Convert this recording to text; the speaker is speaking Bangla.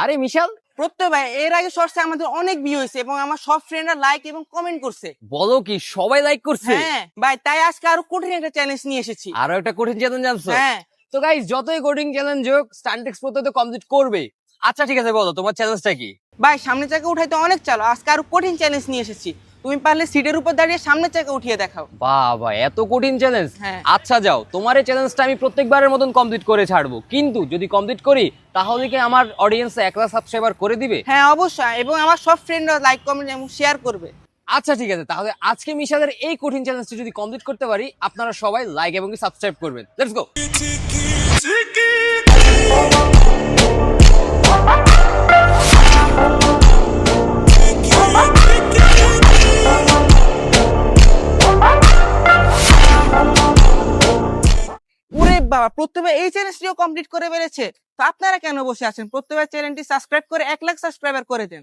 আরে মিশাল, প্রত্যয় ভাই, এর আগে শর্টসে আমাদের অনেক ভিউ হয়েছে এবং আমার সব ফ্রেন্ডরা লাইক এবং কমেন্ট করছে। বলো কি সবাই লাইক করছে? হ্যাঁ ভাই, তাই আজকে আরো কঠিন একটা চ্যালেঞ্জ নিয়ে এসেছি। আরো একটা কঠিন চ্যালেঞ্জ আনছো? হ্যাঁ তো গাইস, যতই কঠিন চ্যালেঞ্জ হোক স্টান্টেক্স তো কমপ্লিট করবে। আচ্ছা ঠিক আছে, বলো তোমার চ্যালেঞ্জটা কি? ভাই, সামনের চাকা উঠাইতে অনেক চালো, আজকে আরো কঠিন চ্যালেঞ্জ নিয়ে এসেছি। তুমি পারলে সিটের উপর দাঁড়িয়ে সামনের চাকা উঠিয়ে দেখাও। বাবা, এত কঠিন চ্যালেঞ্জ! হ্যাঁ। আচ্ছা যাও, তোমার এই চ্যালেঞ্জটা আমি প্রত্যেকবারের মতন কমপ্লিট করে ছাড়বো, কিন্তু যদি কমপ্লিট করি তাহলে কি আমার অডিয়েন্স 1 লাখ সাবস্ক্রাইবার করে দিবে? হ্যাঁ অবশ্যই, এবং আমার সব ফ্রেন্ডরা লাইক কমেন্ট এবং শেয়ার করবে। আচ্ছা ঠিক আছে, তাহলে আজকে মিশালের এই কঠিন চ্যালেঞ্জটি যদি কমপ্লিট করতে পারি, আপনারা সবাই লাইক এবং সাবস্ক্রাইব করবেন। Let's go. ওরে বাবা, প্রত্যেক এই চ্যালেঞ্জটিও কমপ্লিট করে ফেলেছে। তো আপনারা কেন বসে আছেন? প্রত্যেক চ্যানেলটি সাবস্ক্রাইব করে 1 লাখ সাবস্ক্রাইবার করে দেন।